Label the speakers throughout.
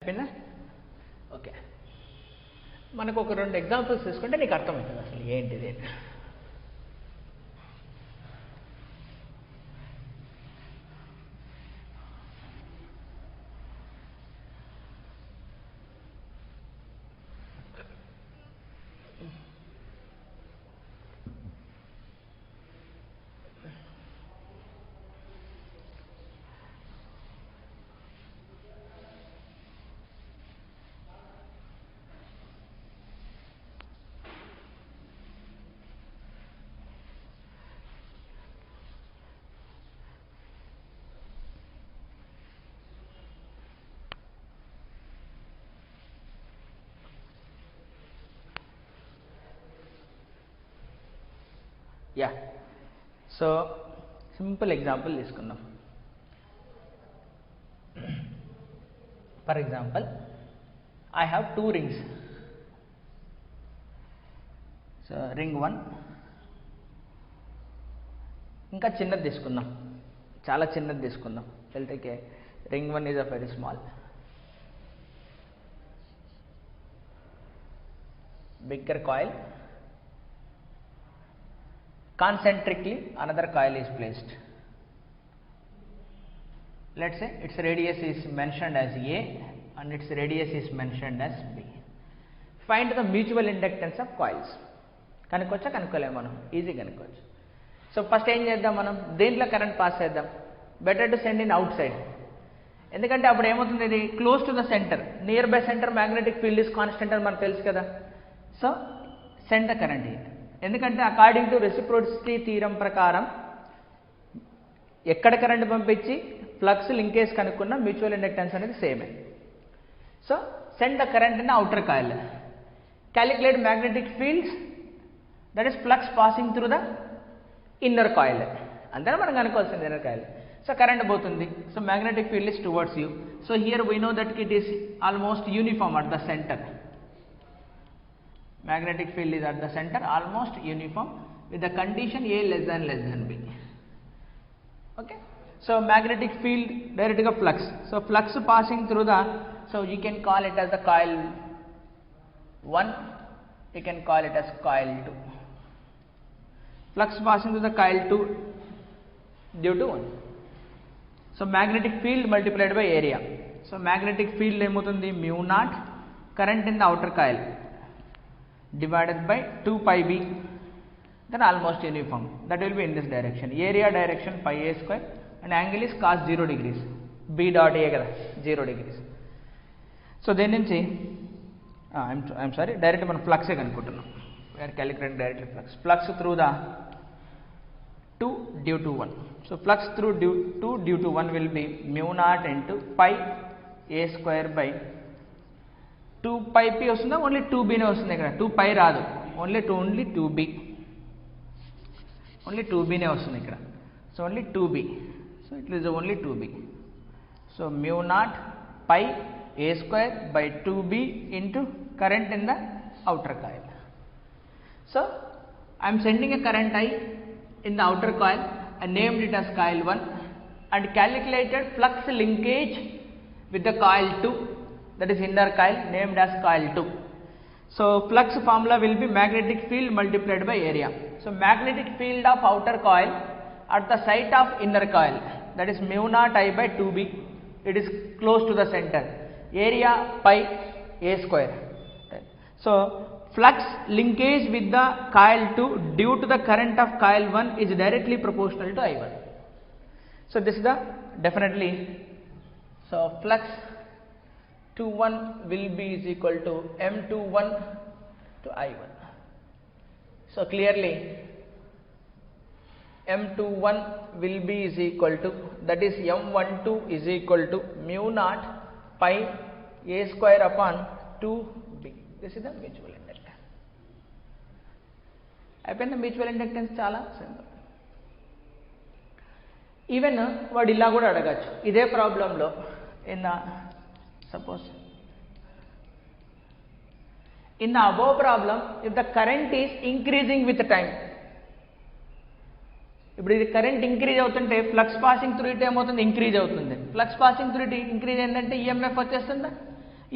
Speaker 1: అయిపోయిందా? ఓకే, మనకు ఒక 2 ఎగ్జాంపుల్స్ తీసుకుంటే నీకు అర్థమవుతుంది అసలు ఏంటిది. యా, సో సింపుల్ ఎగ్జాంపుల్ తీసుకుందాం. For example, I have 2 rings. So ring 1, ఇంకా చిన్నది తీసుకుందాం, చాలా చిన్నది తీసుకుందాం. వెళ్తే ring 1 is a very small. Bigger coil, concentrically another coil is placed. Let's say its radius is mentioned as A and its radius is mentioned as B. Find the mutual inductance of coils. కనుక్కోవచ్చా? కనుక్కోలేము, మనం easy కనుక్కోవచ్చు. So first ఏం చేద్దాం, మనం దేంట్లో current pass చేద్దాం. Better to send in out side, ఎందుకంటే అప్పుడు ఏమవుతుంది, ఇది close to the centre, near by centre magnetic field is constant అని మనకు తెలుసు కదా. So send the current here, ఎందుకంటే అకార్డింగ్ టు రెసిప్రోసిటీ థీరం ప్రకారం ఎక్కడ కరెంట్ పంపించి ఫ్లక్స్ లింకేజ్ కనుక్కున్న మ్యూచువల్ ఇండక్టెన్స్ అనేది సేమే. So send the current in outer coil, calculate magnetic fields, that is flux passing through the inner coil. అంతేనా మనం కనుక్కోవాల్సింది inner coil. So current పోతుంది, so magnetic field is towards you. So here we know that it is almost uniform at the centre. Magnetic field is at the center, almost uniform, with the condition A less than B. Okay, so magnetic field direct ga flux, so flux passing through the, so you can call it as the coil 1, you can call it as coil 2. Flux passing through the coil 2 due to 1. So magnetic field multiplied by area, so magnetic field emutundi mu naught current in the outer coil divided by 2 pi b, then almost uniform, that will be in this direction. Area direction pi a square and angle is cos 0 degrees, b dot a kada 0 degrees. So then nunchi I'm sorry, direct man flux e kanukuntunnam, we are calculating directly flux through the 2 due to 1. So flux through 2 due to 1 will be mu naught into pi a square by 2 pi p వస్తుందా, only 2b నే వస్తుంది. ఇక్కడ 2 pi రాదు, only 2b, only 2b నే వస్తుంది ఇక్కడ. So only 2b, so it is only 2b. So mu naught pi a square by 2b into current in the outer coil. So I am sending a current I in the outer coil, I named it as coil 1 and calculated flux linkage with the coil 2, that is inner coil, named as coil 2. So flux formula will be magnetic field multiplied by area. So magnetic field of outer coil at the site of inner coil, that is mu naught I by 2b, it is close to the center, area pi a square. So flux linkage with the coil 2 due to the current of coil 1 is directly proportional to I1. So this is the definitely, so flux 21 will be is equal to M21 to I1. So clearly M21 will be is equal to, that is M12 is equal to mu naught pi a square upon 2b. This is the mutual inductance. అయిపోయింది mutual inductance, చాలా simple. Even వాడు ఇలా కూడా అడగచ్చు ఇదే ప్రాబ్లంలో, in the suppose in the above problem if the current is increasing with time, ఇప్పుడు ఇది కరెంట్ ఇంక్రీజ్ అవుతుంటే ఫ్లక్స్ పాసింగ్ త్రూ ఇట్ ఏమవుతుంది, ఇంక్రీజ్ అవుతుంది. Flux passing through it increase ఏంటంటే ఈఎంఎఫ్ వచ్చేస్తుందా,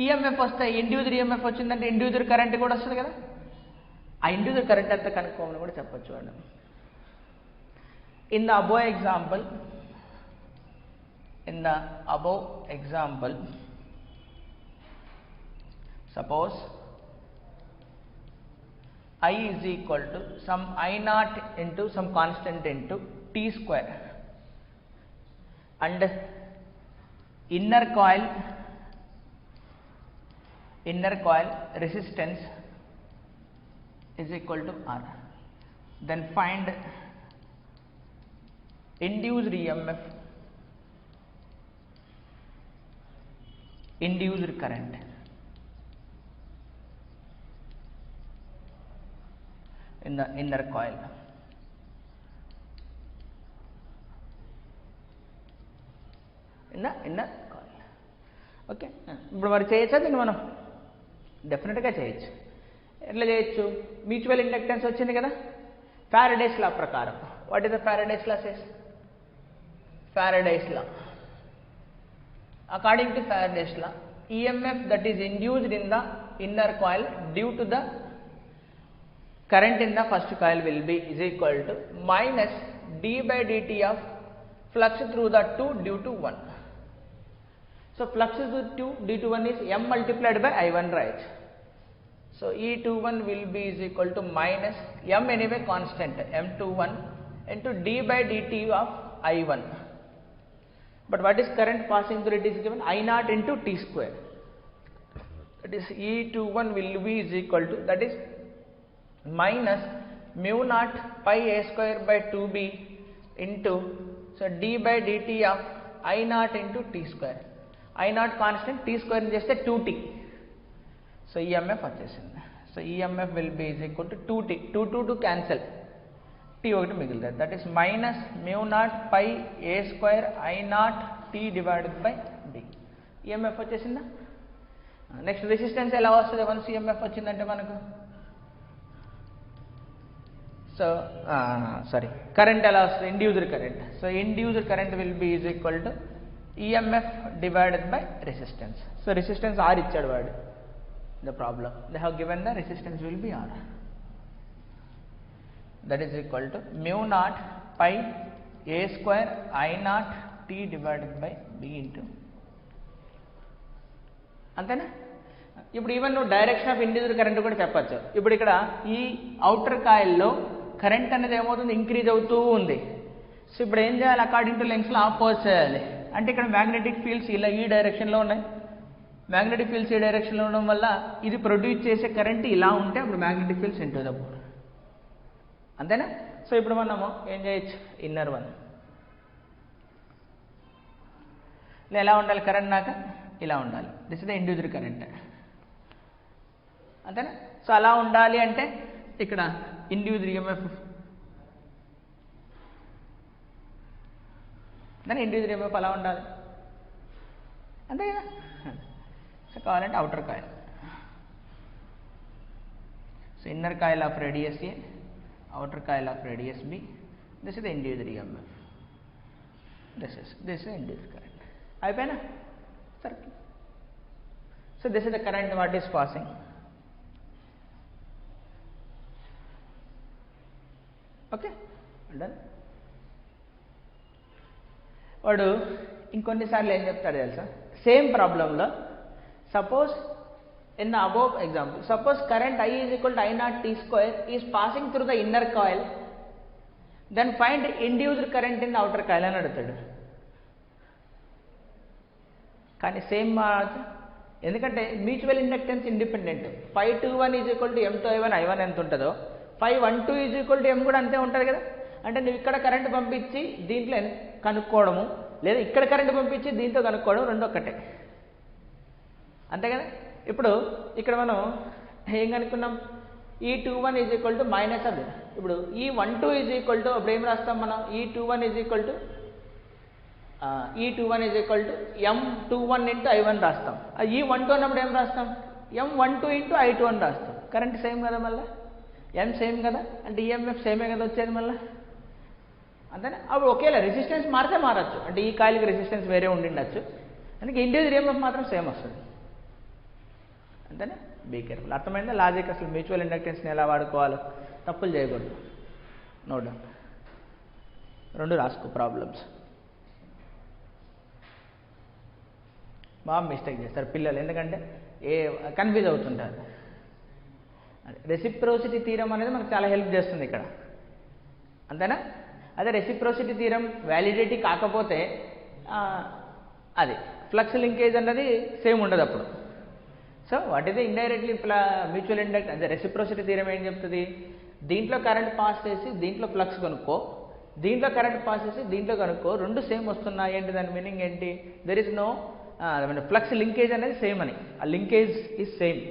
Speaker 1: ఈఎంఎఫ్ వస్తే ఇండ్యూజర్ ఈఎంఎఫ్ వచ్చిందంటే ఇండ్యూజర్ కరెంట్ కూడా వస్తుంది కదా. ఆ ఇండ్యూజర్ కరెంట్ ఎంత కనుక్కోమని కూడా చెప్పొచ్చు అండి. In the above example, suppose I is equal to some I naught into some constant into T square, and inner coil resistance is equal to R. Then find induced EMF, induced current. In the inner coil. inner coil. Okay, ఇప్పుడు మరి చేయొచ్చా దీన్ని మనం? డెఫినెట్గా చేయొచ్చు. ఎట్లా చేయొచ్చు? Mutual inductance వచ్చింది కదా Faraday's law ప్రకారం. What is the Faraday's law says? Faraday's law. According to Faraday's law, EMF that is induced in the inner coil due to the current in the first coil will be is equal to minus d by dt of flux through the 2 due to 1. So flux through 2 due to 1 is m multiplied by I1, right? So E21 will be is equal to minus m, anyway constant, m21 into d by dt of I1. But what is current passing through it is given I0 into T square. That is E21 will be is equal to, that is minus mu naught pi a square by 2b into, so d by dt of I0 into T square. I0 constant, T square just a 2t. So EMF వచ్చేసింది. So EMF will be is equal to 2t, 2 to cancel, t ఒకటి మిగులుతుంది. That is minus mu naught pi a square I0 t divided by d. EMF వచ్చేసిందా? Next resistance ఎలా వస్తుంది once EMF వచ్చిందంటే మనకు? So sorry, current ఎలా వస్తుంది? Induced current. So induced current will be is equal to EMF divided by resistance. So resistance R ఇచ్చాడు వాడు. The problem they have given the resistance will be R. That is equal to mu naught pi A square I naught T divided by B into, అంతేనా? ఇప్పుడు even నువ్వు direction of induced current కూడా చెప్పచ్చు. ఇప్పుడు ఇక్కడ ఈ outer కాయిల్లో current అనేది ఏమవుతుంది? ఇంక్రీజ్ అవుతూ ఉంది. సో ఇప్పుడు ఏం చేయాలి? అకార్డింగ్ టు లెంగ్స్లో ఆపోజ్ చేయాలి. అంటే ఇక్కడ మ్యాగ్నెటిక్ ఫీల్డ్స్ ఇలా ఈ డైరెక్షన్లో ఉన్నాయి. మ్యాగ్నెటిక్ ఫీల్డ్స్ ఈ డైరెక్షన్లో ఉండడం వల్ల ఇది ప్రొడ్యూస్ చేసే కరెంట్ ఇలా ఉంటే అప్పుడు magnetic fields into the board, అంతేనా? సో ఇప్పుడు మనము ఏం చేయొచ్చు? ఇన్నర్ వన్ ఎలా ఉండాలి? కరెంట్ నాక ఇలా ఉండాలి. This is the induced current, అంతేనా? సో అలా ఉండాలి అంటే ఇక్కడ ఇండ్యూస్డ్ ఈఎంఎఫ్, దాని ఇండ్యూస్డ్ ఈఎంఎఫ్ అలా ఉండాలి, అంతే కదా? సో కావాలంటే outer coil, so inner coil of radius A, outer coil of radius b. This is the induced EMF. This is induced current. అయిపోయినా circle. So this is the current what is passing. Okay, done. వాడు ఇంకొన్నిసార్లు ఏం చెప్తాడు తెలుసా? Same ప్రాబ్లంలో suppose in the above example, suppose current I is equal to I naught T square is passing through the inner coil, then find induced current in the outer coil అని అడుగుతాడు. కానీ same ఎందుకంటే mutual inductance independent. Phi21 is equal to M21 I1 ఎంత ఉంటుందో Phi12 is equal to M కూడా అంతే ఉంటుంది కదా. అంటే నువ్వు ఇక్కడ కరెంట్ పంపించి దీంట్లో కనుక్కోవడము, లేదా ఇక్కడ కరెంట్ పంపించి దీంతో కనుక్కోవడం రెండు ఒక్కటే, అంతే కదా. ఇప్పుడు ఇక్కడ మనం ఏం కనుక్కున్నాం? E21 is equal to minus అది. ఇప్పుడు E12 ఈజ్ ఈక్వల్ టు, అప్పుడు ఏం రాస్తాం మనం? E21 is equal to M21 into I1 రాస్తాం. E12 అన్నప్పుడు ఏం రాస్తాం? M12 ఇంటూ I2 అని రాస్తాం. కరెంట్ సేమ్ కదా, మళ్ళీ M సేమ్ కదా, అంటే EMF సేమే కదా వచ్చేది మళ్ళీ, అంతేనా? అప్పుడు ఒకేలా రెసిస్టెన్స్ మారితే మారచ్చు, అంటే ఈ కాయిల్కి రెసిస్టెన్స్ వేరే ఉండిండొచ్చు, అందుకే ఇండ్యూస్డ్ EMF మాత్రం సేమ్ వస్తుంది. అంతేనా? Be careful. అర్థమైందా లాజిక్? అసలు మ్యూచువల్ ఇండక్టెన్స్ని ఎలా వాడుకోవాలో. తప్పులు చేయకూడదు. Note down. 2 రాసుకో ప్రాబ్లమ్స్. బాగా మిస్టేక్ చేస్తారు పిల్లలు, ఎందుకంటే కన్ఫ్యూజ్ అవుతుంటారు. రెసిప్రోసిటీ థీరం అనేది మనకు చాలా హెల్ప్ చేస్తుంది ఇక్కడ, అంతేనా? అదే రెసిప్రోసిటీ థీరం వ్యాలిడిటీ కాకపోతే అది ఫ్లక్స్ లింకేజ్ అన్నది సేమ్ ఉండదు అప్పుడు. So what is indirectly mutual induct అదే రెసిప్రోసిటీ థీరం ఏం చెప్తుంది? దీంట్లో కరెంట్ పాస్ చేసి దీంట్లో ఫ్లక్స్ కనుక్కో, దీంట్లో కరెంట్ పాస్ చేసి దీంట్లో కనుక్కో, 2 సేమ్ వస్తున్నాయి. ఏంటి దాని మీనింగ్ ఏంటి? There is no flux linkage అనేది సేమ్ అని, ఆ లింకేజ్ ఈజ్ సేమ్.